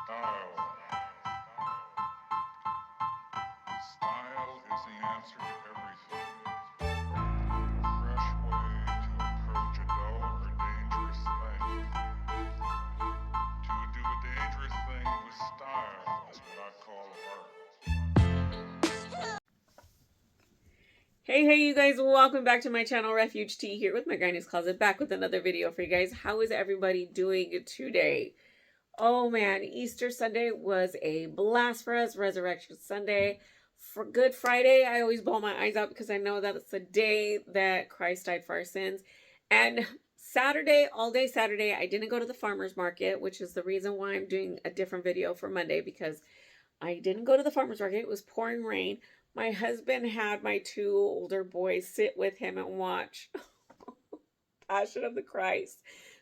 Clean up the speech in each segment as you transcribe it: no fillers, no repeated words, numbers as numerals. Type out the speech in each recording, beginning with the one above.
Style. Style is the answer to everything. A fresh way to approach a dull or dangerous thing. To do a dangerous thing with style is what I call art. Hey, you guys, welcome back to my channel. Refuge Tea here with my Granny's Closet, back with another video for you guys. How is everybody doing today? Oh man, Easter Sunday was a blast for us. Resurrection Sunday. For Good Friday, I always bawl my eyes out because I know that it's the day that Christ died for our sins. And Saturday, all day Saturday, I didn't go to the farmer's market, which is the reason why I'm doing a different video for Monday, because I didn't go to the farmer's market. It was pouring rain. My husband had my two older boys sit with him and watch Passion of the Christ.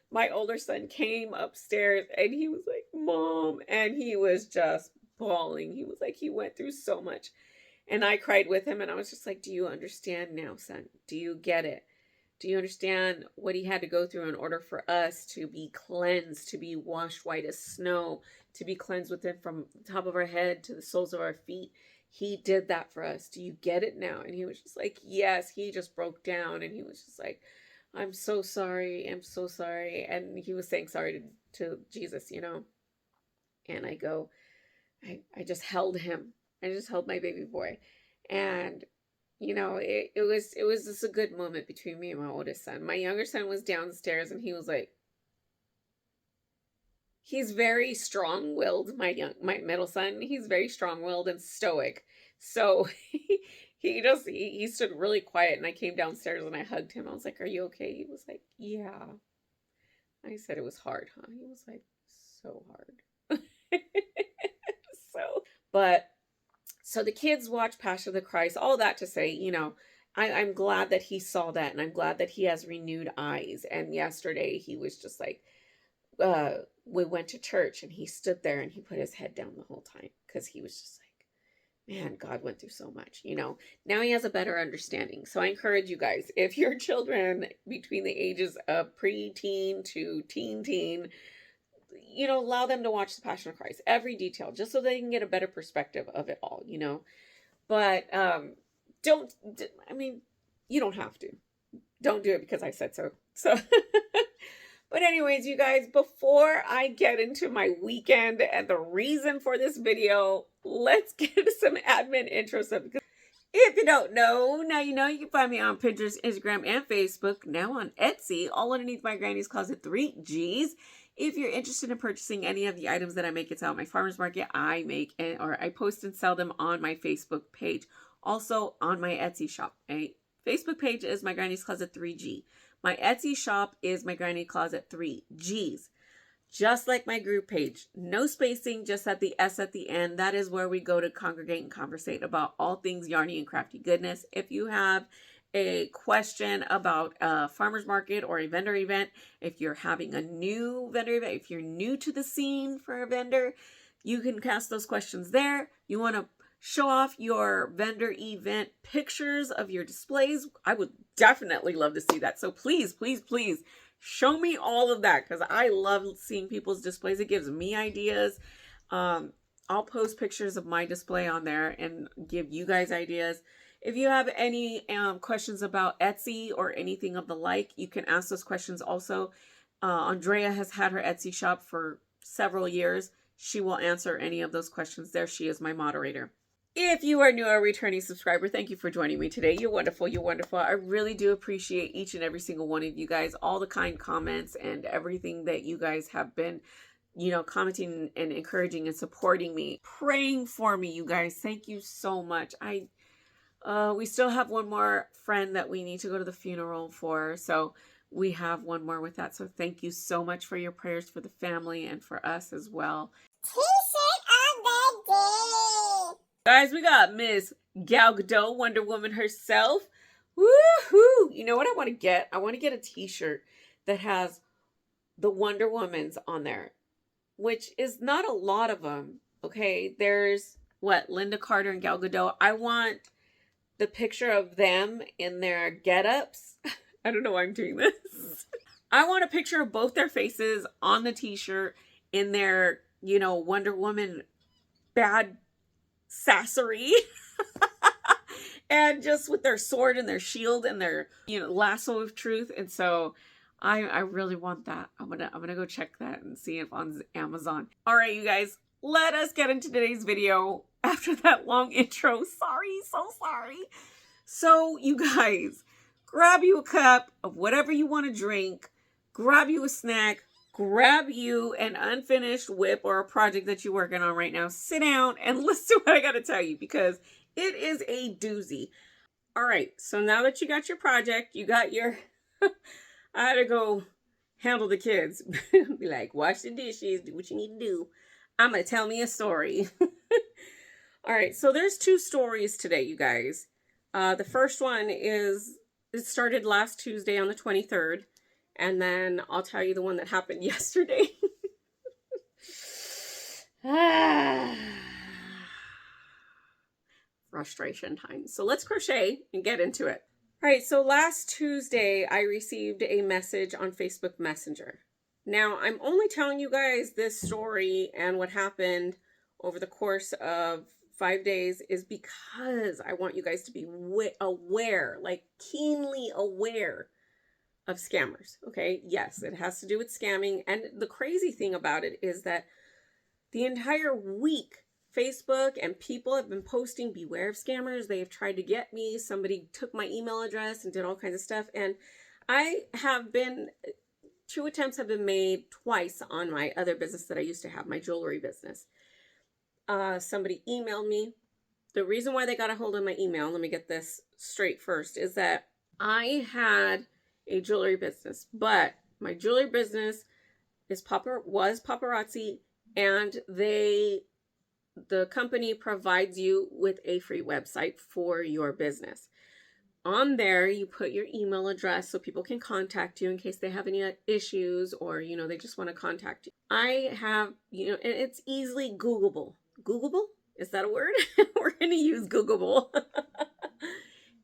My older son came upstairs and he was like, "Mom," and he was just bawling. He was like, he went through so much. And I cried with him, and I was just like, do you understand now, son? Do you get it? Do you understand what he had to go through in order for us to be cleansed, to be washed white as snow, to be cleansed within from the top of our head to the soles of our feet? He did that for us. Do you get it now? And he was just like, yes. He just broke down, and he was just like, I'm so sorry. I'm so sorry. And he was saying sorry to Jesus, you know. And I just held him. I just held my baby boy. And, you know, it was just a good moment between me and my oldest son. My younger son was downstairs and he was like, he's very strong-willed, my middle son. He's very strong-willed and stoic. So he stood really quiet, and I came downstairs and I hugged him. I was like, "Are you okay?" He was like, "Yeah." I said, "It was hard, huh?" He was like, "So hard." So the kids watch Passion of the Christ, all that to say, you know, I'm glad that he saw that, and I'm glad that he has renewed eyes. And yesterday he was just like, we went to church and he stood there and he put his head down the whole time because he was just like, man, God went through so much, you know. Now he has a better understanding. So I encourage you guys, if your children between the ages of pre-teen to teen, you know, allow them to watch the Passion of Christ, every detail, just so they can get a better perspective of it all, you know. But I mean, you don't have to. Don't do it because I said so. So but anyways, you guys, before I get into my weekend and the reason for this video, let's get into some admin intro stuff. If you don't know, now you know. You can find me on Pinterest, Instagram, and Facebook. Now on Etsy, all underneath my Granny's Closet 3Gs. If you're interested in purchasing any of the items that I make at my farmer's market, I post and sell them on my Facebook page. Also on my Etsy shop. My Facebook page is my Granny's Closet 3G. My Etsy shop is my Granny Closet 3Gs. Just like my group page. No spacing, just at the S at the end. That is where we go to congregate and conversate about all things yarny and crafty goodness. If you have a question about a farmer's market or a vendor event, if you're having a new vendor event, if you're new to the scene for a vendor, you can cast those questions there. You want to show off your vendor event pictures of your displays, I would definitely love to see that. So please, please, please show me all of that, because I love seeing people's displays. It gives me ideas. I'll post pictures of my display on there and give you guys ideas. If you have any questions about Etsy or anything of the like, you can ask those questions also. Andrea has had her Etsy shop for several years. She will answer any of those questions there. She is my moderator. If you are new or returning subscriber, thank you for joining me today. You're wonderful. You're wonderful. I really do appreciate each and every single one of you guys, all the kind comments and everything that you guys have been, you know, commenting and encouraging and supporting me, praying for me, you guys. Thank you so much. We still have one more friend that we need to go to the funeral for. So we have one more with that. So thank you so much for your prayers for the family and for us as well. T-shirt of the day. Guys, we got Miss Gal Gadot, Wonder Woman herself. Woohoo! You know what I want to get? I want to get a t-shirt that has the Wonder Womans on there, which is not a lot of them. Okay, there's Linda Carter and Gal Gadot. I want the picture of them in their get-ups. I don't know why I'm doing this. I want a picture of both their faces on the t-shirt in their you know, Wonder Woman bad sassery. And just with their sword and their shield and their, you know, lasso of truth. And so I really want that. I'm gonna go check that and see if on Amazon. All right, you guys, let us get into today's video after that long intro. Sorry, so sorry. So you guys, grab you a cup of whatever you want to drink, grab you a snack, grab you an unfinished WIP or a project that you're working on right now. Sit down and listen to what I got to tell you, because it is a doozy. All right, so now that you got your project, you got your, I had to go handle the kids. Be like, wash the dishes, do what you need to do. I'm going to tell me a story. All right, so there's two stories today, you guys. The first one is, it started last Tuesday on the 23rd. And then I'll tell you the one that happened yesterday. Frustration time. So let's crochet and get into it. All right, so last Tuesday, I received a message on Facebook Messenger. Now, I'm only telling you guys this story and what happened over the course of 5 days is because I want you guys to be aware, like keenly aware of scammers. Okay, yes, it has to do with scamming. And the crazy thing about it is that the entire week, Facebook and people have been posting, beware of scammers. They have tried to get me. Somebody took my email address and did all kinds of stuff. And I have been, 2 attempts have been made twice on my other business that I used to have, my jewelry business. Somebody emailed me. The reason why they got a hold of my email, let me get this straight first, is that I had a jewelry business, but my jewelry business was paparazzi, and the company provides you with a free website for your business. On there, you put your email address so people can contact you in case they have any issues or, you know, they just want to contact you. I have, you know, and it's easily Googleable. Googleable? Is that a word? We're going to use Googleable.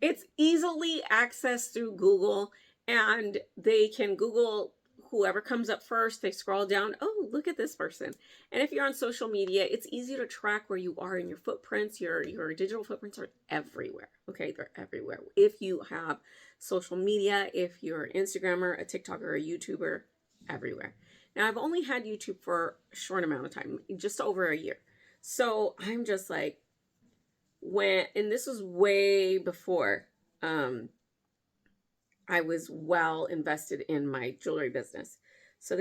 It's easily accessed through Google, and they can Google whoever comes up first. They scroll down. Oh, look at this person. And if you're on social media, it's easy to track where you are in your footprints. Your digital footprints are everywhere. Okay, they're everywhere. If you have social media, if you're an Instagrammer, a TikToker, a YouTuber, everywhere. Now, I've only had YouTube for a short amount of time, just over a year. So I'm just like, and this was way before I was well invested in my jewelry business. So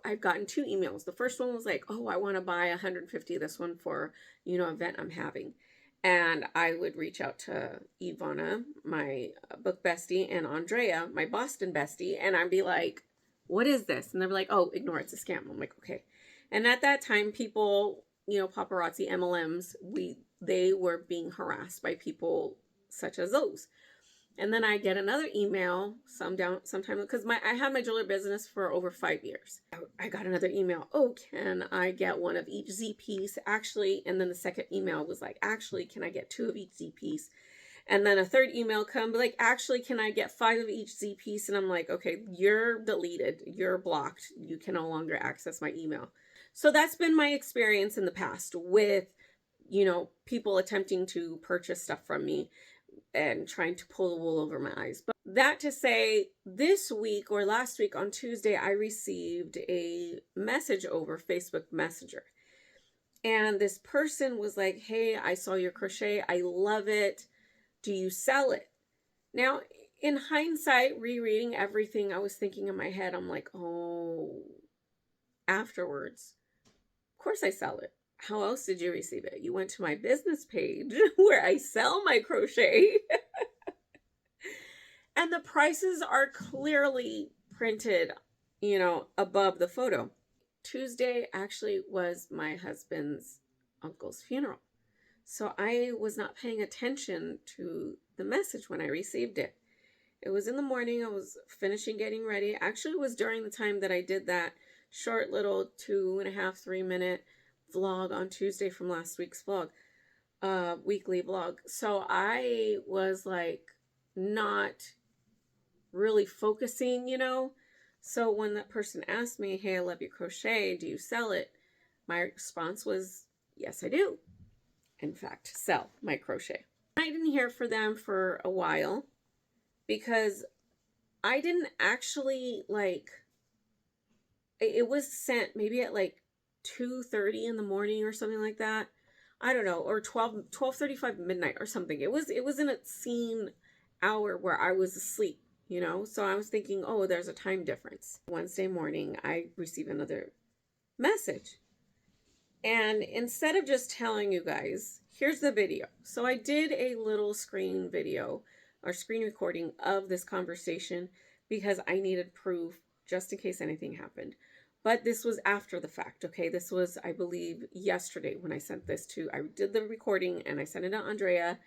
I've gotten 2 emails. The first one was like, oh, I want to buy 150 of this one for, you know, event I'm having. And I would reach out to Ivana, my book bestie, and Andrea, my Boston bestie, and I'd be like, what is this? And they're like, oh, ignore it, it's a scam. I'm like, okay. And at that time, people, you know, paparazzi, MLMs, they were being harassed by people such as those. And then I get another email sometime, because I had my jewelry business for over 5 years. I got another email. Oh, can I get 1 of each Z piece? Actually, and then the second email was like, actually, can I get 2 of each Z piece? And then a third email come like, actually, can I get 5 of each Z piece? And I'm like, okay, you're deleted. You're blocked. You can no longer access my email. So that's been my experience in the past with, you know, people attempting to purchase stuff from me and trying to pull the wool over my eyes. But that to say, this week or last week on Tuesday, I received a message over Facebook Messenger. And this person was like, hey, I saw your crochet. I love it. Do you sell it? Now, in hindsight, rereading everything, I was thinking in my head, I'm like, oh, afterwards, of course I sell it. How else did you receive it? You went to my business page where I sell my crochet. And the prices are clearly printed, you know, above the photo. Tuesday actually was my husband's uncle's funeral. So I was not paying attention to the message when I received it. It was in the morning. I was finishing getting ready. Actually, it was during the time that I did that short little 2.5, 3 minute vlog on Tuesday from last week's vlog, weekly vlog. So I was like not really focusing, you know. So when that person asked me, hey, I love your crochet, do you sell it? My response was, yes, I do. In fact, sell my crochet. I didn't hear from them for a while because I didn't actually like, it was sent maybe at like 2:30 in the morning or something like that. I don't know, or 12:35 midnight or something. It was in a scene hour where I was asleep, you know? So I was thinking, oh, there's a time difference. Wednesday morning, I received another message. And instead of just telling you guys, here's the video. So I did a little screen video or screen recording of this conversation because I needed proof just in case anything happened. But this was after the fact, okay? This was, I believe, yesterday when I sent this to, I did the recording and I sent it to Andrea.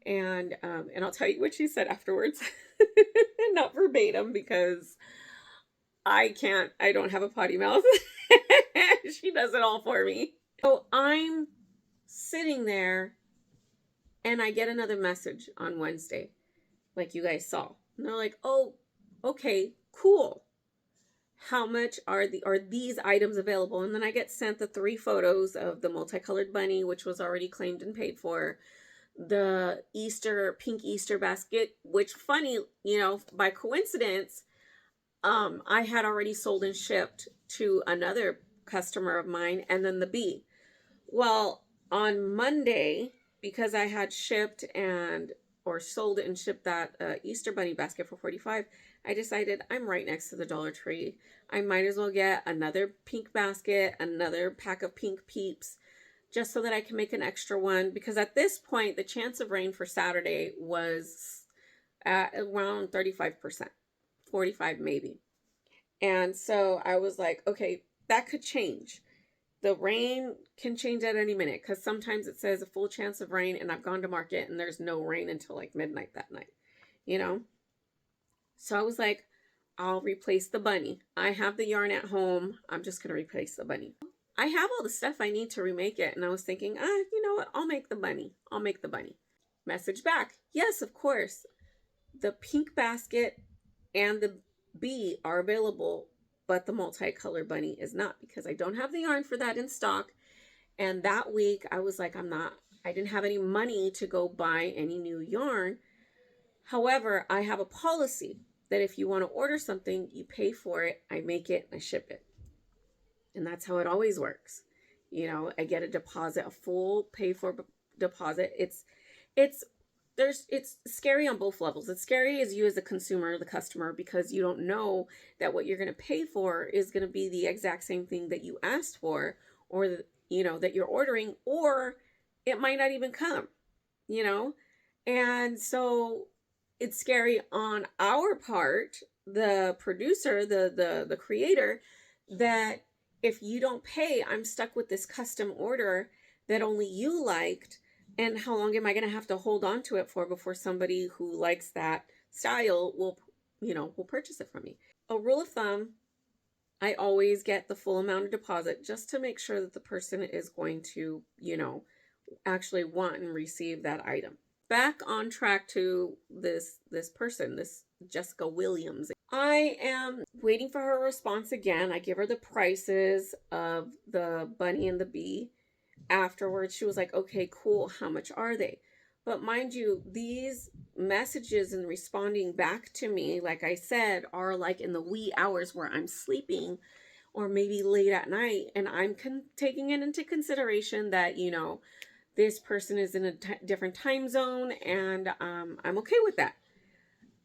And I'll tell you what she said afterwards. Not verbatim because I don't have a potty mouth. She does it all for me. So I'm sitting there and I get another message on Wednesday, like you guys saw. And they're like, oh, okay, cool. How much are these items available? And then I get sent the 3 photos of the multicolored bunny, which was already claimed and paid for. The pink Easter basket, which funny, you know, by coincidence, I had already sold and shipped to another customer of mine, and then the bee. Well, on Monday, because I had shipped or sold and shipped that Easter bunny basket for $45, I decided I'm right next to the Dollar Tree. I might as well get another pink basket, another pack of pink peeps, just so that I can make an extra one. Because at this point, the chance of rain for Saturday was at around 35%, 45 maybe. And so I was like, okay, that could change. The rain can change at any minute because sometimes it says a full chance of rain and I've gone to market and there's no rain until like midnight that night, you know? So I was like, I'll replace the bunny. I have the yarn at home. I'm just going to replace the bunny. I have all the stuff I need to remake it. And I was thinking, you know what? I'll make the bunny. I'll make the bunny. Message back. Yes, of course. The pink basket and the bee are available, but the multicolored bunny is not because I don't have the yarn for that in stock. And that week I was like, I didn't have any money to go buy any new yarn. However, I have a policy that if you want to order something, you pay for it, I make it, and I ship it. And that's how it always works. You know, I get a deposit, a full pay for deposit. It's scary on both levels. It's scary as you as the consumer, the customer, because you don't know that what you're going to pay for is going to be the exact same thing that you asked for, or that you're ordering, or it might not even come, you know? And so it's scary on our part, the producer, the creator, that if you don't pay, I'm stuck with this custom order that only you liked. And how long am I going to have to hold on to it for before somebody who likes that style will purchase it from me? A rule of thumb, I always get the full amount of deposit just to make sure that the person is going to, actually want and receive that item. Back on track to this person, this Jessica Williams. I am waiting for her response again. I give her the prices of the bunny and the bee. Afterwards, she was like, okay, cool. How much are they? But mind you, these messages and responding back to me, like I said, are like in the wee hours where I'm sleeping or maybe late at night. And I'm taking it into consideration that, this person is in a different time zone, and I'm okay with that.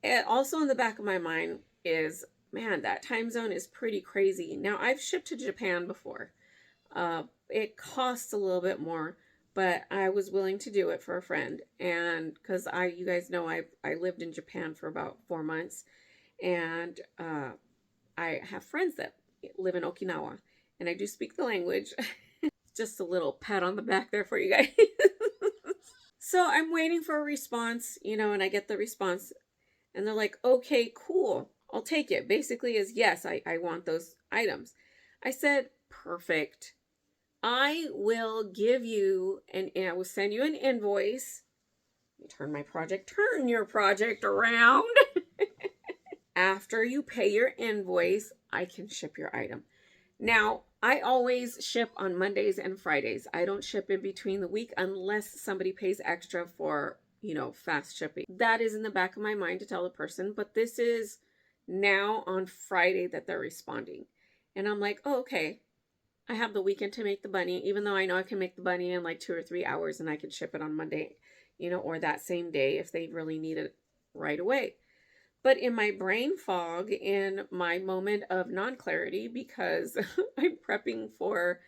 And also in the back of my mind is, man, that time zone is pretty crazy. Now, I've shipped to Japan before. It costs a little bit more, but I was willing to do it for a friend. And because you guys know, I lived in Japan for about 4 months, and I have friends that live in Okinawa, and I do speak the language. Just a little pat on the back there for you guys. So I'm waiting for a response, and I get the response, and they're like, okay, cool, I'll take it. Basically is, yes, I want those items. I said, perfect. I will give you, and I will send you an invoice. Let me turn your project around. After you pay your invoice, I can ship your item. Now, I always ship on Mondays and Fridays. I don't ship in between the week unless somebody pays extra for, fast shipping. That is in the back of my mind to tell the person, but this is now on Friday that they're responding. And I'm like, oh, okay. I have the weekend to make the bunny, even though I know I can make the bunny in like 2 or 3 hours and I can ship it on Monday, or that same day if they really need it right away. But in my brain fog, in my moment of non-clarity, because I'm prepping for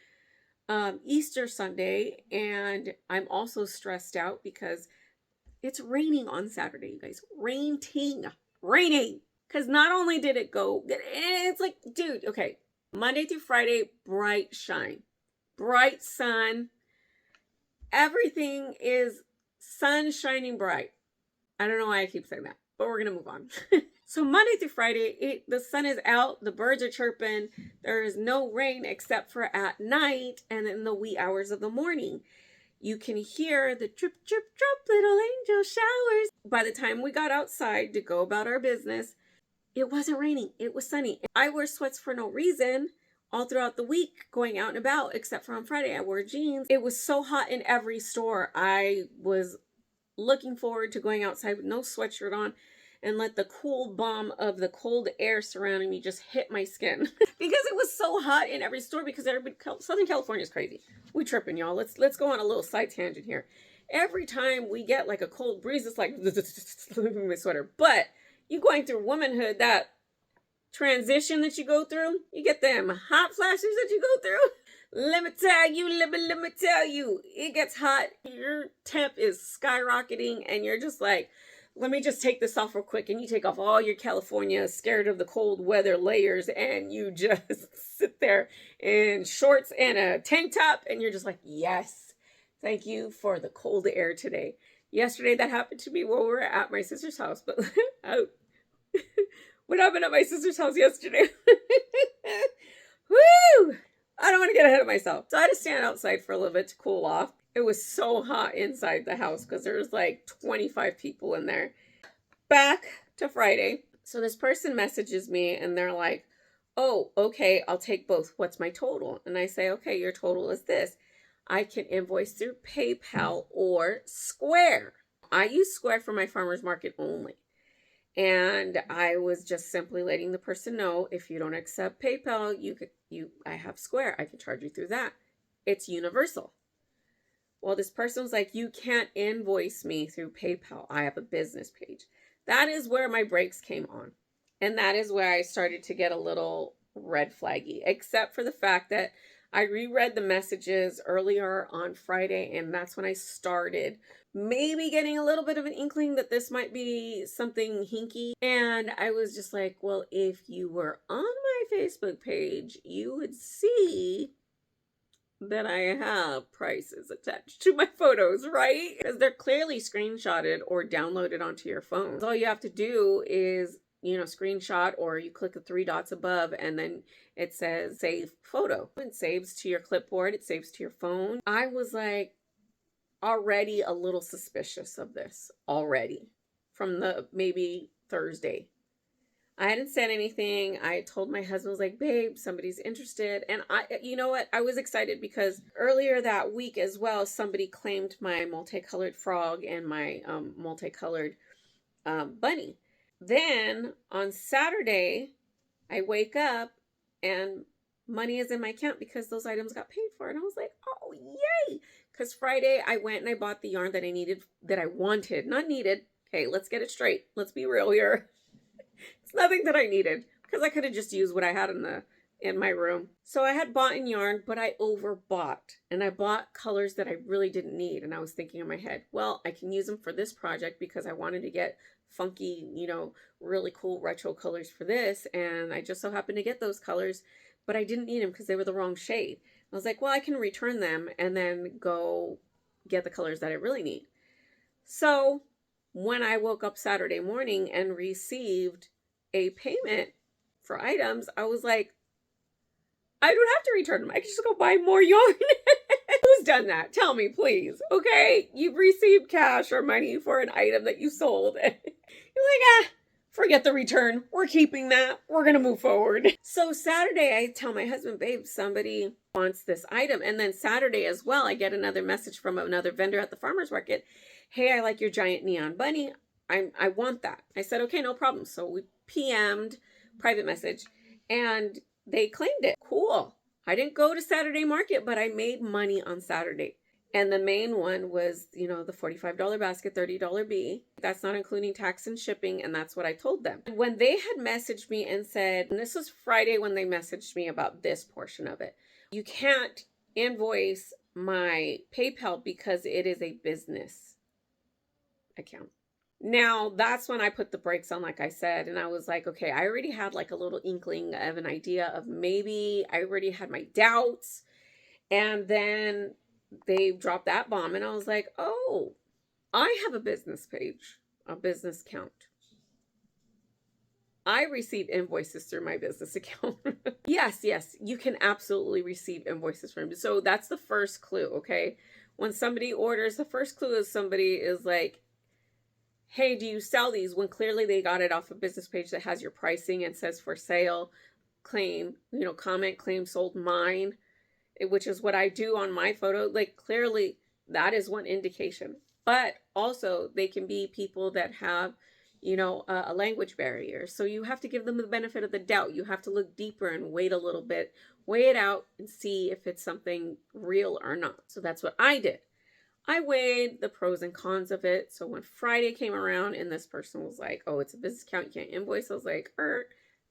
Easter Sunday, and I'm also stressed out because it's raining on Saturday, you guys. Raining. Because not only did it go, it's like, dude, okay. Monday through Friday, bright shine. Bright sun. Everything is sun shining bright. I don't know why I keep saying that, but we're going to move on. So Monday through Friday, the sun is out, the birds are chirping, there is no rain except for at night and in the wee hours of the morning. You can hear the drip, drip, drip, little angel showers. By the time we got outside to go about our business, it wasn't raining, it was sunny. I wear sweats for no reason all throughout the week going out and about, except for on Friday I wore jeans. It was so hot in every store. I was looking forward to going outside with no sweatshirt on and let the cool bomb of the cold air surrounding me just hit my skin. Because it was so hot in every store, because Southern California is crazy. We tripping, y'all. Let's go on a little side tangent here. Every time we get like a cold breeze, it's like my sweater. But you going through womanhood, that transition that you go through, you get them hot flashes that you go through. Let me tell you, it gets hot. Your temp is skyrocketing and you're just like, let me just take this off real quick. And you take off all your California scared of the cold weather layers and you just sit there in shorts and a tank top and you're just like, yes, thank you for the cold air today. Yesterday that happened to me when we were at my sister's house, but what happened at my sister's house yesterday? Woo! I don't want to get ahead of myself. So I had to stand outside for a little bit to cool off. It was so hot inside the house because there was like 25 people in there. Back to Friday. So this person messages me and they're like, oh, okay, I'll take both. What's my total? And I say, okay, your total is this. I can invoice through PayPal or Square. I use Square for my farmer's market only. And I was just simply letting the person know, if you don't accept PayPal, I have Square. I can charge you through that. It's universal. Well, this person was like, you can't invoice me through PayPal. I have a business page. That is where my brakes came on. And that is where I started to get a little red flaggy, except for the fact that I reread the messages earlier on Friday, and that's when I started maybe getting a little bit of an inkling that this might be something hinky. And I was just like, well, if you were on my Facebook page, you would see that I have prices attached to my photos, right? Because they're clearly screenshotted or downloaded onto your phone. All you have to do is, screenshot, or you click the 3 dots above and then it says save photo. It saves to your clipboard. It saves to your phone. I was like already a little suspicious of this already from the maybe Thursday. I hadn't said anything. I told my husband, I was like, babe, somebody's interested. And you know what? I was excited because earlier that week as well, somebody claimed my multicolored frog and my multicolored bunny. Then on Saturday, I wake up and money is in my account because those items got paid for. And I was like, oh, yay. Because Friday I went and I bought the yarn that I needed, that I wanted, not needed. Okay, let's get it straight. Let's be real here. It's nothing that I needed because I could have just used what I had in my room. So I had bought in yarn, but I overbought and I bought colors that I really didn't need. And I was thinking in my head, well, I can use them for this project because I wanted to get funky, really cool retro colors for this. And I just so happened to get those colors, but I didn't need them because they were the wrong shade. I was like, well, I can return them and then go get the colors that I really need. So when I woke up Saturday morning and received a payment for items, I was like, I don't have to return them. I can just go buy more yarn. Who's done that? Tell me, please. Okay, you've received cash or money for an item that you sold. You're like, Forget the return. We're keeping that. We're going to move forward. So Saturday, I tell my husband, babe, somebody wants this item. And then Saturday as well, I get another message from another vendor at the farmer's market. Hey, I like your giant neon bunny. I want that. I said, okay, no problem. So we PM'd, private message, and they claimed it. Cool. I didn't go to Saturday market, but I made money on Saturday. And the main one was, you know, the $45 basket, $30 B. That's not including tax and shipping. And that's what I told them. When they had messaged me and said, and this was Friday when they messaged me about this portion of it, you can't invoice my PayPal because it is a business account. Now, that's when I put the brakes on, like I said, and I was like, okay, I already had like a little inkling of an idea of maybe I already had my doubts. And then they dropped that bomb and I was like, oh, I have a business page, a business account. I receive invoices through my business account. Yes, you can absolutely receive invoices from me. So that's the first clue, okay? When somebody orders, the first clue is somebody is like, hey, do you sell these? When clearly they got it off a business page that has your pricing and says for sale, claim, you know, comment, claim, sold, mine, which is what I do on my photo. Like clearly that is one indication. But also they can be people that have, you know, a language barrier. So you have to give them the benefit of the doubt. You have to look deeper and wait a little bit, weigh it out and see if it's something real or not. So that's what I did. I weighed the pros and cons of it. So when Friday came around and this person was like, oh, it's a business account, you can't invoice. I was like,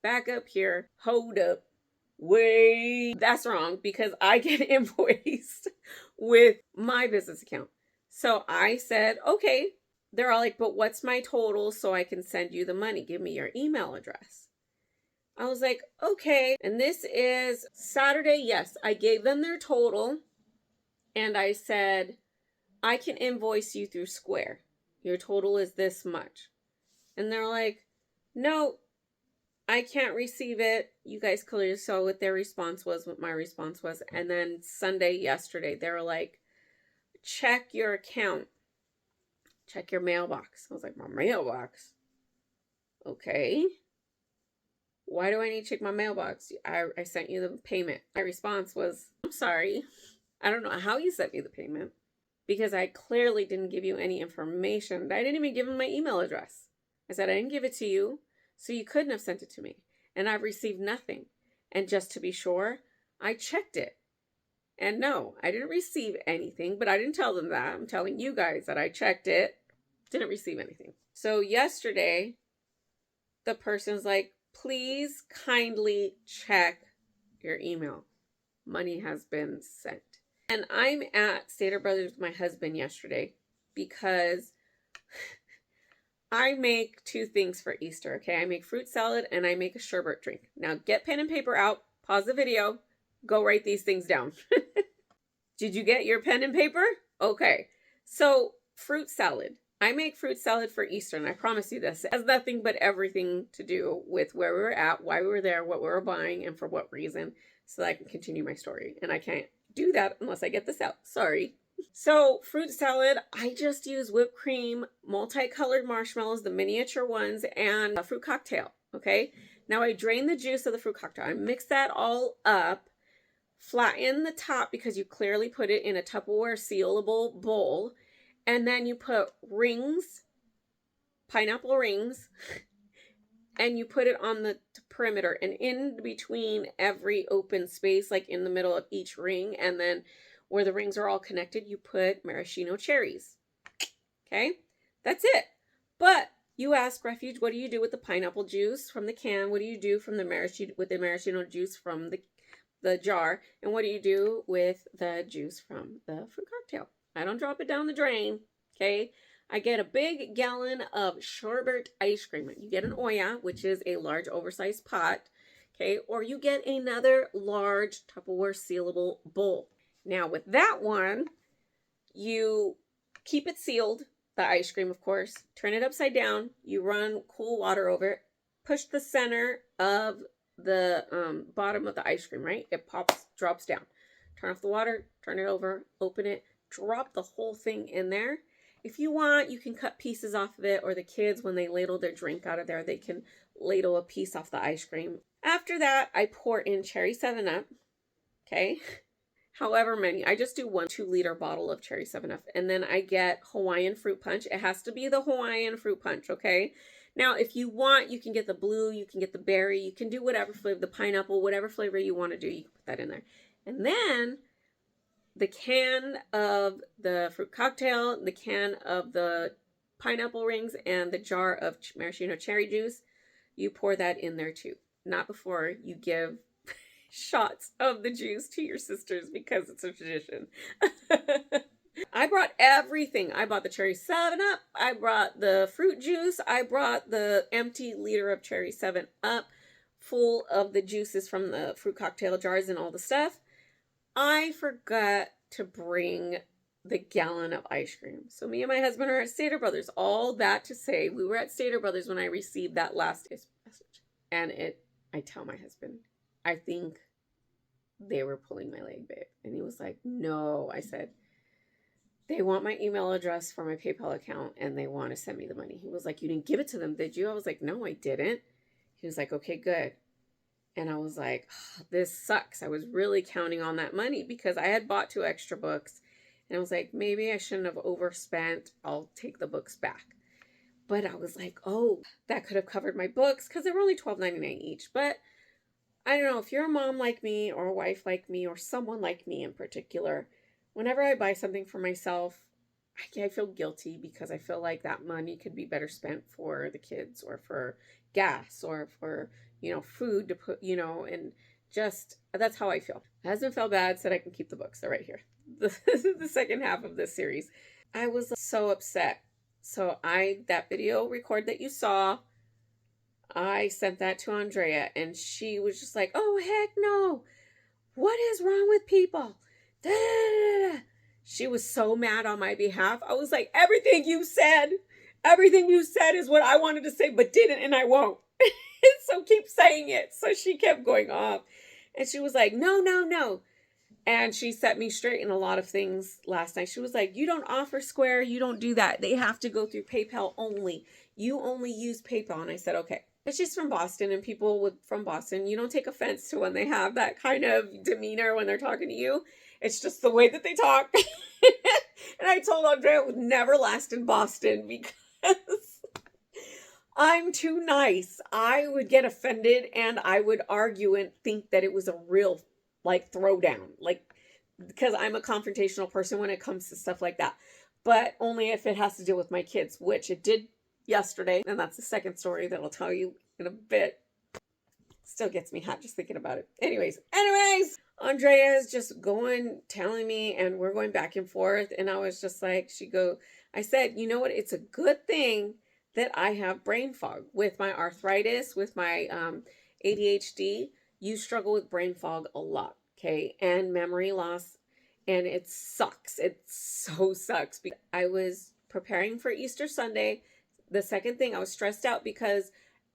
back up here. Hold up. Wait. That's wrong because I get invoiced with my business account. So I said, okay. They're all like, but what's my total so I can send you the money? Give me your email address. I was like, okay. And this is Saturday. Yes, I gave them their total. And I said, I can invoice you through Square. Your total is this much. And they're like, no, I can't receive it. You guys clearly saw what their response was, what my response was. And then Sunday, yesterday, they were like, check your account. Check your mailbox. I was like, my mailbox? Okay. Why do I need to check my mailbox? I sent you the payment. My response was, I'm sorry. I don't know how you sent me the payment. Because I clearly didn't give you any information. I didn't even give them my email address. I said, I didn't give it to you, so you couldn't have sent it to me. And I've received nothing. And just to be sure, I checked it. And no, I didn't receive anything, but I didn't tell them that. I'm telling you guys that I checked it, didn't receive anything. So yesterday, the person's like, please kindly check your email. Money has been sent. And I'm at Stater Brothers with my husband yesterday because I make two things for Easter, okay? I make fruit salad and I make a sherbet drink. Now get pen and paper out, pause the video, go write these things down. Did you get your pen and paper? Okay. So fruit salad. I make fruit salad for Easter, and I promise you this. It has nothing but everything to do with where we were at, why we were there, what we were buying, and for what reason, so that I can continue my story. And I can't do that unless I get this out. Sorry. So fruit salad, I just use whipped cream, multicolored marshmallows, the miniature ones, and a fruit cocktail. Okay. Now I drain the juice of the fruit cocktail. I mix that all up, flatten the top because you clearly put it in a Tupperware sealable bowl. And then you put rings, pineapple rings, and you put it on the perimeter and in between every open space, like in the middle of each ring. And then where the rings are all connected, you put maraschino cherries. Okay, that's it. But you ask Refuge, what do you do with the pineapple juice from the can? What do you do from the maraschino juice from the jar? And what do you do with the juice from the fruit cocktail? I don't drop it down the drain, okay? I get a big gallon of sherbet ice cream. You get an Oya, which is a large oversized pot, okay? Or you get another large Tupperware sealable bowl. Now with that one, you keep it sealed, the ice cream, of course. Turn it upside down. You run cool water over it. Push the center of the bottom of the ice cream, right? It pops, drops down. Turn off the water, turn it over, open it, drop the whole thing in there, If you want, you can cut pieces off of it, or the kids, when they ladle their drink out of there, they can ladle a piece off the ice cream. After that, I pour in cherry 7-Up, okay? However many. I just do 1 2-liter bottle of cherry 7-Up. And then I get Hawaiian fruit punch. It has to be the Hawaiian fruit punch, okay? Now, if you want, you can get the blue, you can get the berry, you can do whatever flavor, the pineapple, whatever flavor you want to do, you can put that in there. And then the can of the fruit cocktail, the can of the pineapple rings, and the jar of maraschino cherry juice, you pour that in there too. Not before you give shots of the juice to your sisters, because it's a tradition. I brought everything. I bought the cherry 7-Up. I brought the fruit juice. I brought the empty liter of cherry 7-Up full of the juices from the fruit cocktail jars and all the stuff. I forgot to bring the gallon of ice cream. So me and my husband are at Stater Brothers. All that to say, we were at Stater Brothers when I received that last message. And I tell my husband, I think they were pulling my leg, babe. And he was like, no. I said, they want my email address for my PayPal account and they want to send me the money. He was like, you didn't give it to them, did you? I was like, no, I didn't. He was like, okay, good. And I was like, oh, this sucks. I was really counting on that money because I had bought 2 extra books. And I was like, maybe I shouldn't have overspent. I'll take the books back. But I was like, oh, that could have covered my books because they were only $12.99 each. But I don't know, if you're a mom like me or a wife like me or someone like me in particular, whenever I buy something for myself, I feel guilty because I feel like that money could be better spent for the kids or for gas or for, food to put, and just, that's how I feel. My husband felt bad, said I can keep the books. They're right here. This is the second half of this series. I was so upset. So that video record that you saw, I sent that to Andrea and she was just like, oh, heck no. What is wrong with people? Da, da, da, da. She was so mad on my behalf. I was like, everything you said is what I wanted to say, but didn't, and I won't. So keep saying it. So she kept going off. And she was like, no, no, no. And she set me straight in a lot of things last night. She was like, you don't offer Square. You don't do that. They have to go through PayPal only. You only use PayPal. And I said, okay. But she's from Boston, and people from Boston, you don't take offense to when they have that kind of demeanor when they're talking to you. It's just the way that they talk. And I told Andrea it would never last in Boston because I'm too nice. I would get offended and I would argue and think that it was a real throwdown, because I'm a confrontational person when it comes to stuff like that, but only if it has to deal with my kids, which it did yesterday. And that's the second story that I'll tell you in a bit. Still gets me hot just thinking about it. Anyways, Andrea is just telling me, and we're going back and forth. And I was just like, I said, you know what? It's a good thing that I have brain fog with my arthritis, with my ADHD. You struggle with brain fog a lot, okay? And memory loss. And it sucks. It so sucks. I was preparing for Easter Sunday. The second thing, I was stressed out because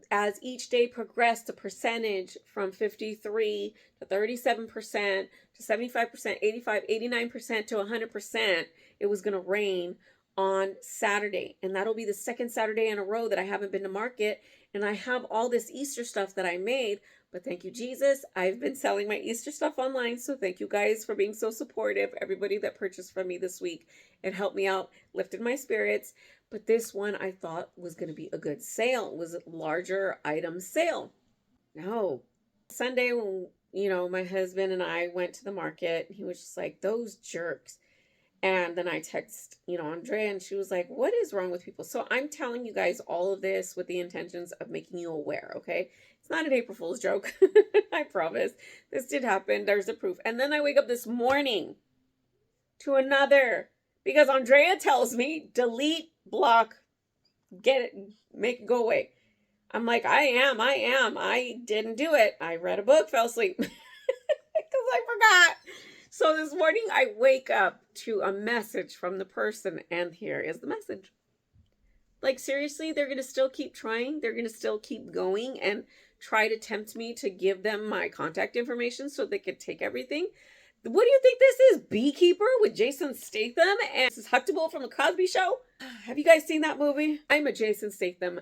as each day progressed, the percentage from 53 to 37% to 75%, 85, 89% to 100%, it was going to rain on Saturday. And that'll be the second Saturday in a row that I haven't been to market. And I have all this Easter stuff that I made. But thank you, Jesus. I've been selling my Easter stuff online. So thank you guys for being so supportive. Everybody that purchased from me this week. It helped me out, lifted my spirits. But this one I thought was going to be a good sale. It was a larger item sale. No. Sunday, when, my husband and I went to the market, he was just like, those jerks. And then I text, Andrea, and she was like, what is wrong with people? So I'm telling you guys all of this with the intentions of making you aware, okay? It's not an April Fool's joke. I promise. This did happen. There's the proof. And then I wake up this morning to another, because Andrea tells me, delete, block, get it, make it go away. I'm like, I am. I didn't do it. I read a book, fell asleep because I forgot. So this morning I wake up to a message from the person, and here is the message. Seriously, they're going to still keep trying. They're going to still keep going and try to tempt me to give them my contact information so they could take everything. What do you think this is? Beekeeper with Jason Statham and Mrs. Huxtable from The Cosby Show? Have you guys seen that movie? I'm a Jason Statham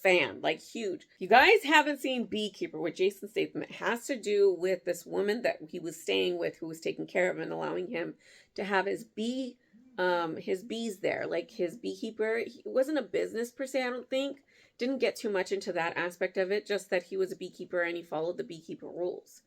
fan, like huge. If you guys haven't seen Beekeeper with Jason Statham, it has to do with this woman that he was staying with who was taking care of and allowing him to have his bees there, like his beekeeper. He wasn't a business per se, I don't think. Didn't get too much into that aspect of it, just that he was a beekeeper and he followed the beekeeper rules.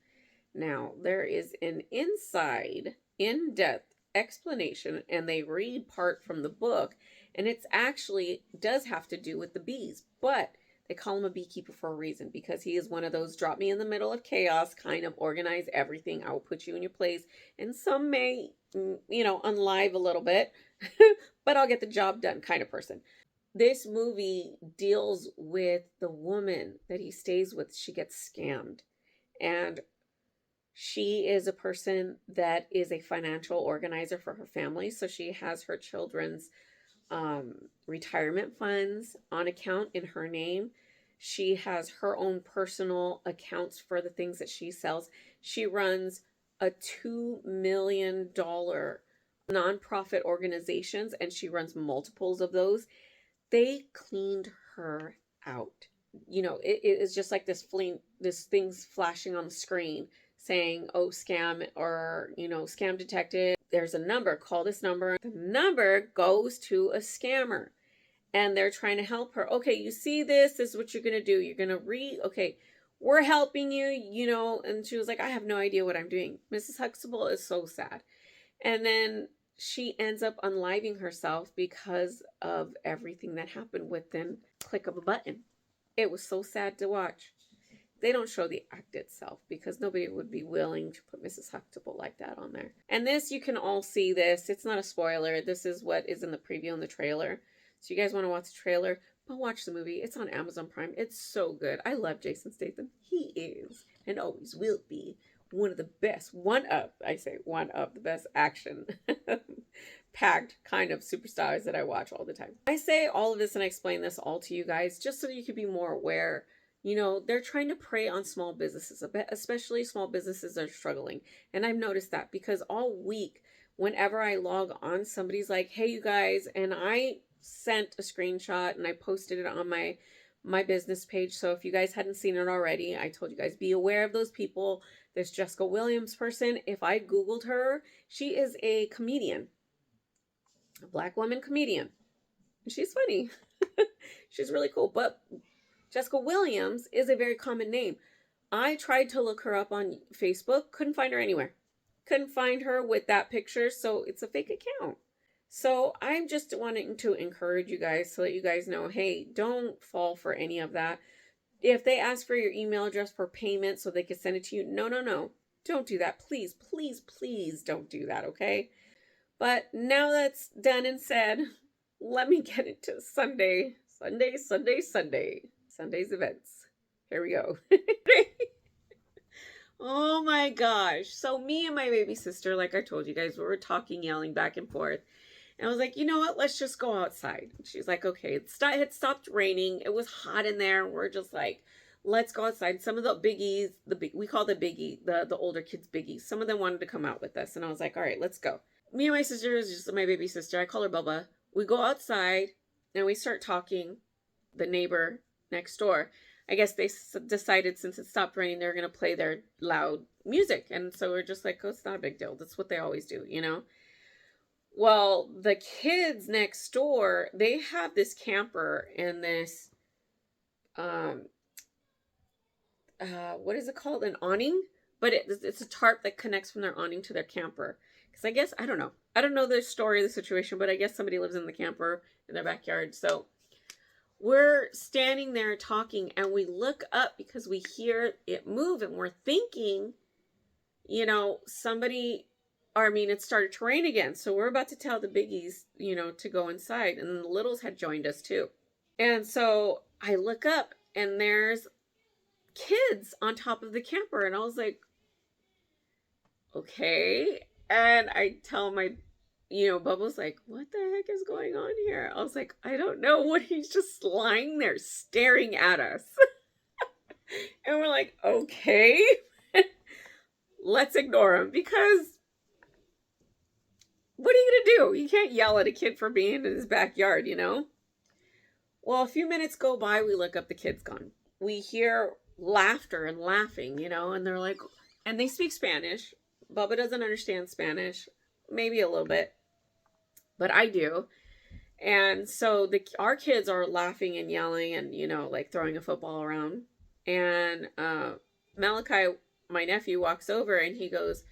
Now, there is an inside, in-depth explanation, and they read part from the book, and it's actually does have to do with the bees, but they call him a beekeeper for a reason, because he is one of those drop me in the middle of chaos, kind of organize everything, I will put you in your place, and some may, unlive a little bit, but I'll get the job done kind of person. This movie deals with the woman that he stays with. She gets scammed, and she is a person that is a financial organizer for her family. So she has her children's retirement funds on account in her name. She has her own personal accounts for the things that she sells. She runs a $2 million nonprofit organizations, and she runs multiples of those. They cleaned her out. It is just like this thing's flashing on the screen saying, oh, scam, or, scam detected. There's a number, call this number. The number goes to a scammer and they're trying to help her. Okay, you see this is what you're going to do. You're going to okay, we're helping you, and she was like, I have no idea what I'm doing. Mrs. Huxtable is so sad. And then she ends up unliving herself because of everything that happened within click of a button. It was so sad to watch. They don't show the act itself because nobody would be willing to put Mrs. Huxtable like that on there. And this, you can all see this. It's not a spoiler. This is what is in the preview and the trailer. So you guys want to watch the trailer, but watch the movie. It's on Amazon Prime. It's so good. I love Jason Statham. He is and always will be one of the best, one of the best action packed kind of superstars that I watch all the time. I say all of this and I explain this all to you guys just so you could be more aware. They're trying to prey on small businesses, especially small businesses are struggling. And I've noticed that because all week, whenever I log on, somebody's like, hey, you guys, and I sent a screenshot and I posted it on my business page. So if you guys hadn't seen it already, I told you guys, be aware of those people. This Jessica Williams person, if I Googled her, she is a comedian, a Black woman comedian. She's funny. She's really cool. But Jessica Williams is a very common name. I tried to look her up on Facebook, couldn't find her anywhere. Couldn't find her with that picture, so it's a fake account. So I'm just wanting to encourage you guys so that you guys know, hey, don't fall for any of that. If they ask for your email address for payment so they can send it to you, no. Don't do that. Please, please, please don't do that, okay? But now that's done and said, let me get into Sunday's events. Here we go. Oh my gosh. So me and my baby sister, like I told you guys, we were talking, yelling back and forth. And I was like, you know what? Let's just go outside. She's like, okay. It had stopped raining. It was hot in there. We're just like, let's go outside. Some of the biggies, we call the biggie, the older kids biggies. Some of them wanted to come out with us. And I was like, all right, let's go. Me and my sister is just my baby sister. I call her Bubba. We go outside and we start talking. The neighbor next door, I guess they decided since it stopped raining, they're going to play their loud music. And so we're just like, oh, it's not a big deal. That's what they always do, Well, the kids next door, they have this camper and this, what is it called? An awning? But it's a tarp that connects from their awning to their camper. Because I guess, I don't know the story of the situation, but I guess somebody lives in the camper in their backyard. So we're standing there talking and we look up because we hear it move and we're thinking, it started to rain again. So we're about to tell the biggies, to go inside. And the littles had joined us too. And so I look up and there's kids on top of the camper. And I was like, okay. And I tell Bubba's like, what the heck is going on here? I was like, I don't know what. He's just lying there staring at us. And we're like, okay, let's ignore him because what are you going to do? You can't yell at a kid for being in his backyard, you know? Well, a few minutes go by, we look up, the kid's gone. We hear laughter and laughing, you know, and they're like, and they speak Spanish. Bubba doesn't understand Spanish, maybe a little bit, but I do. And so our kids are laughing and yelling and, you know, like throwing a football around. And Malachi, my nephew, walks over and he goes,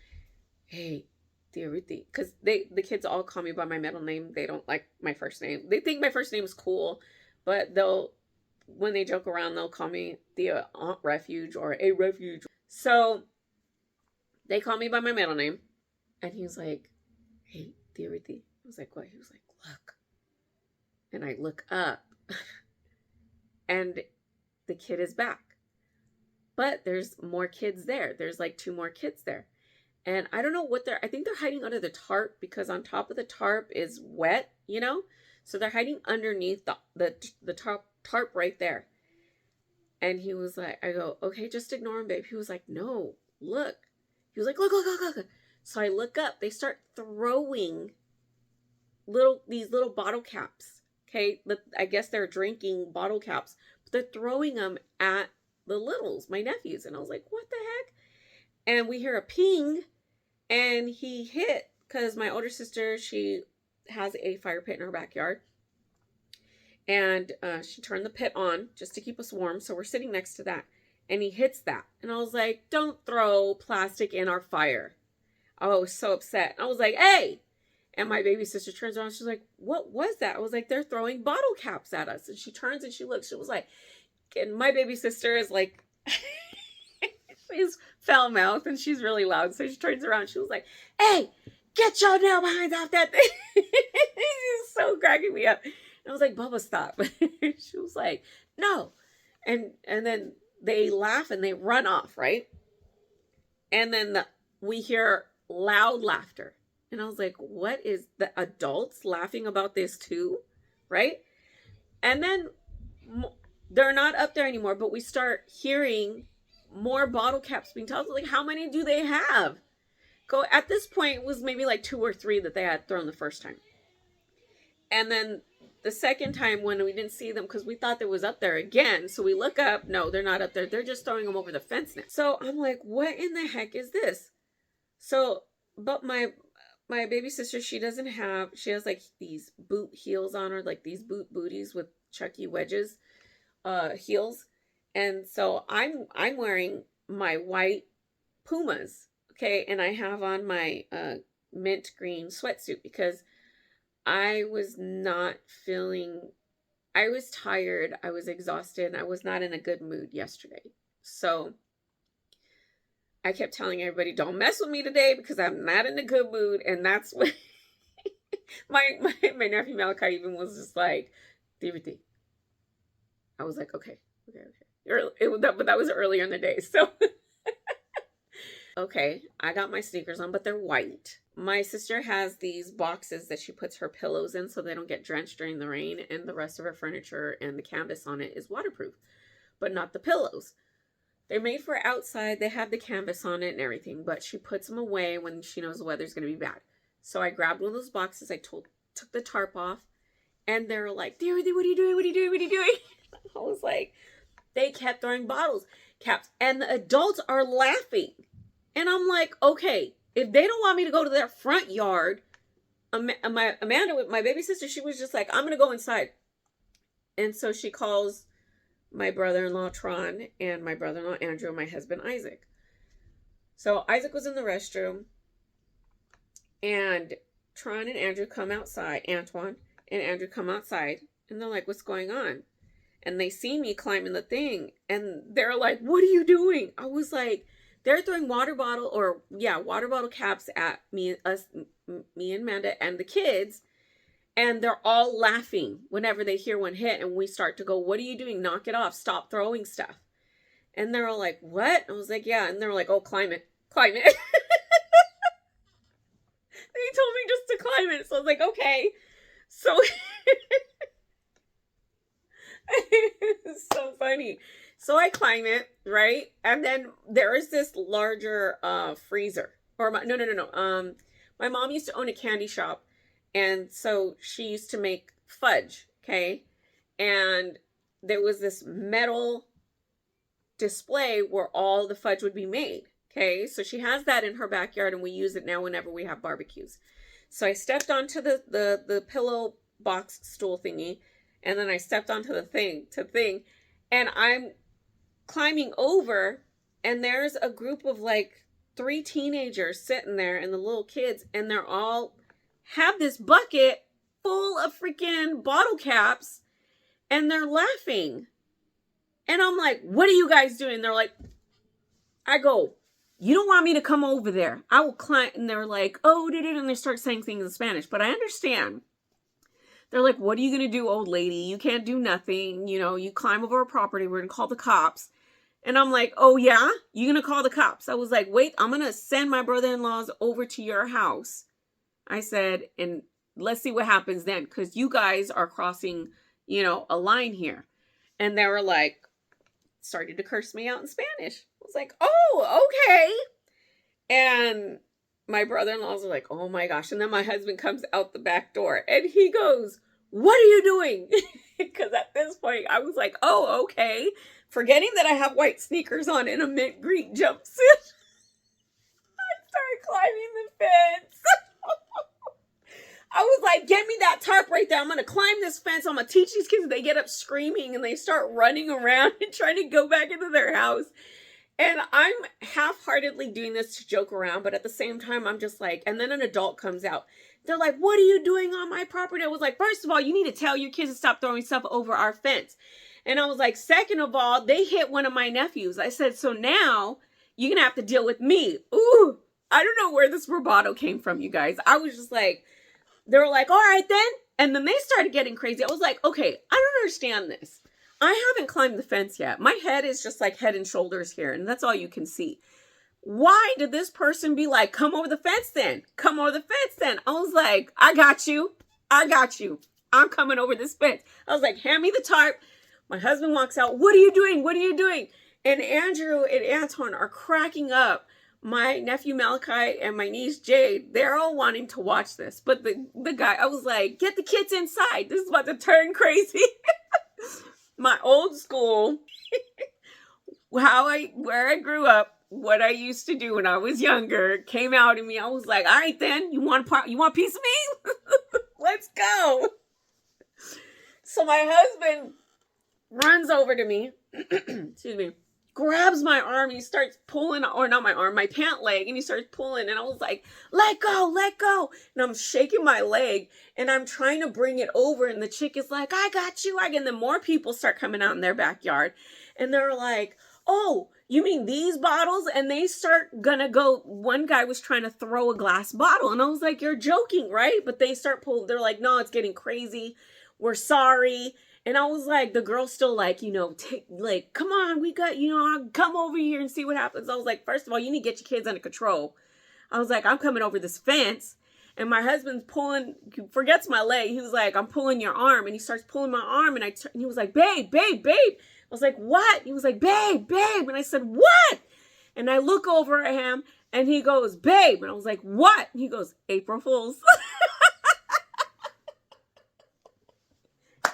hey, Tia Ruthie, because the kids all call me by my middle name. They don't like my first name. They think my first name is cool, but when they joke around, they'll call me Tia Aunt Refuge or a Refuge. So they call me by my middle name. And he was like, hey, Tia Ruthie. I was like, what? He was like, look. And I look up and the kid is back. But there's more kids there. There's like 2 more kids there. And I don't know what I think they're hiding under the tarp, because on top of the tarp is wet, you know? So they're hiding underneath the tarp right there. And he was like, I go, okay, just ignore him, babe. He was like, no, look. He was like, look. So I look up. They start throwing these little bottle caps. Okay, I guess they're drinking bottle caps. But they're throwing them at the littles, my nephews. And I was like, what the heck? And we hear a ping. And he hit, because my older sister, she has a fire pit in her backyard. And she turned the pit on just to keep us warm. So we're sitting next to that. And he hits that. And I was like, don't throw plastic in our fire. I was so upset. I was like, hey. And my baby sister turns around. She's like, what was that? I was like, they're throwing bottle caps at us. And she turns and she looks. She was like, and my baby sister is like, she's foul mouth and she's really loud. So she turns around. She was like, hey, get your nail behinds off that thing. She's so cracking me up. And I was like, Bubba, stop. She was like, no. And then they laugh and they run off, right? And then we hear loud laughter. And I was like, what is the adults laughing about this too? Right? And then they're not up there anymore, but we start hearing more bottle caps being tossed. Like, how many do they have? At this point, it was maybe like 2 or 3 that they had thrown the first time. And then the second time when we didn't see them, because we thought they was up there again. So we look up. No, they're not up there. They're just throwing them over the fence now. So I'm like, what in the heck is this? So, but my baby sister, she has like these boot heels on her, like these booties with Chucky wedges, heels. And so I'm wearing my white Pumas, okay? And I have on my mint green sweatsuit because I was tired, I was exhausted, and I was not in a good mood yesterday. So I kept telling everybody, don't mess with me today because I'm not in a good mood. And that's what my nephew Malachi even was just like, everything. I was like, okay. But that was earlier in the day. So, okay, I got my sneakers on, but they're white. My sister has these boxes that she puts her pillows in so they don't get drenched during the rain. And the rest of her furniture and the canvas on it is waterproof, but not the pillows. They're made for outside. They have the canvas on it and everything, but she puts them away when she knows the weather's going to be bad. So I grabbed one of those boxes. I took the tarp off, and they're like, "Dear, what are you doing? What are you doing? What are you doing?" I was like, they kept throwing caps, and the adults are laughing. And I'm like, okay, if they don't want me to go to their front yard, Amanda, with my baby sister, she was just like, I'm going to go inside. And so she calls my brother-in-law Tron and my brother-in-law Andrew and my husband Isaac. So Isaac was in the restroom, and Tron and Andrew come outside. Antoine and Andrew come outside, and they're like, what's going on? And they see me climbing the thing, and they're like, what are you doing? I was like, they're throwing water bottle caps at me and Amanda and the kids. And they're all laughing whenever they hear one hit. And we start to go, what are you doing? Knock it off. Stop throwing stuff. And they're all like, what? I was like, yeah. And they're like, oh, climb it. They told me just to climb it. So I was like, okay. So it's so funny. So I climb it, right? And then there is this larger freezer. Or no. My mom used to own a candy shop, and so she used to make fudge, okay? And there was this metal display where all the fudge would be made, okay? So she has that in her backyard, and we use it now whenever we have barbecues. So I stepped onto the pillow box stool thingy, and then I stepped onto the thing, and I'm climbing over, and there's a group of like 3 teenagers sitting there and the little kids, and they're all have this bucket full of freaking bottle caps, and they're laughing. And I'm like, what are you guys doing? And they're like, I go, you don't want me to come over there. I will climb. And they're like, oh, and they start saying things in Spanish. But I understand. They're like, what are you going to do, old lady? You can't do nothing. You know, you climb over our property. We're going to call the cops. And I'm like, oh, yeah? You're going to call the cops? I was like, wait, I'm going to send my brother-in-laws over to your house. I said, and let's see what happens then. Because you guys are crossing, you know, a line here. And they were like, started to curse me out in Spanish. I was like, oh, okay. And my brother-in-laws are like, oh my gosh. And then my husband comes out the back door and he goes, what are you doing? Because at this point I was like, oh, okay. Forgetting that I have white sneakers on and a mint green jumpsuit. I started climbing the fence. I was like, get me that tarp right there. I'm going to climb this fence. I'm going to teach these kids. They get up screaming and they start running around and trying to go back into their house. And I'm half-heartedly doing this to joke around, but at the same time, I'm just like, and then an adult comes out. They're like, what are you doing on my property? I was like, first of all, you need to tell your kids to stop throwing stuff over our fence. And I was like, second of all, they hit one of my nephews. I said, so now you're going to have to deal with me. Ooh, I don't know where this bravado came from, you guys. I was just like, they were like, all right then. And then they started getting crazy. I was like, okay, I don't understand this. I haven't climbed the fence yet. My head is just like head and shoulders here, and that's all you can see. Why did this person be like, come over the fence then? Come over the fence then. I was like, I got you. I got you. I'm coming over this fence. I was like, hand me the tarp. My husband walks out. What are you doing? What are you doing? And Andrew and Anton are cracking up. My nephew Malachi and my niece Jade, they're all wanting to watch this. But the guy, I was like, get the kids inside. This is about to turn crazy. My old school, where I grew up, what I used to do when I was younger came out in me. I was like, all right then, you want a piece of me? Let's go. So my husband runs over to me, excuse me, grabs my arm, and he starts pulling, or not my arm, my pant leg, and he starts pulling, and I was like, let go, let go. And I'm shaking my leg, and I'm trying to bring it over, and the chick is like, I got you. And then more people start coming out in their backyard, and they're like, oh, you mean these bottles? And they start gonna go, one guy was trying to throw a glass bottle, and I was like, you're joking, right? But they start pulling, they're like, no, it's getting crazy. We're sorry. And I was like, the girl's still like, you know, come on, we got, you know, I'll come over here and see what happens. I was like, first of all, you need to get your kids under control. I was like, I'm coming over this fence. And my husband's pulling, forgets my leg. He was like, I'm pulling your arm. And he starts pulling my arm. And he was like, babe, babe, babe. I was like, what? He was like, babe, babe. And I said, what? And I look over at him and he goes, babe. And I was like, what? And he goes, April Fools.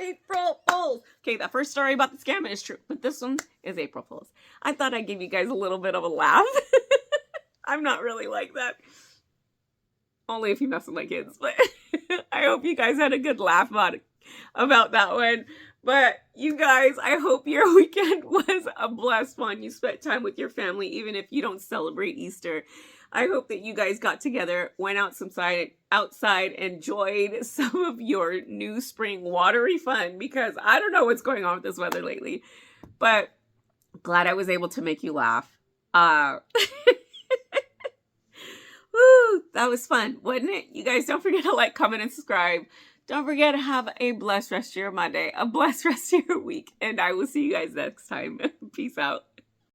April Fools. Okay, that first story about the scamming is true, but this one is April Fools. I thought I'd give you guys a little bit of a laugh. I'm not really like that. Only if you mess with my kids, but I hope you guys had a good laugh about that one. But you guys, I hope your weekend was a blessed one. You spent time with your family, even if you don't celebrate Easter. I hope that you guys got together, went outside, enjoyed some of your new spring watery fun, because I don't know what's going on with this weather lately, but glad I was able to make you laugh. Woo, that was fun, wasn't it? You guys, don't forget to like, comment, and subscribe. Don't forget to have a blessed rest of your Monday, a blessed rest of your week, and I will see you guys next time. Peace out.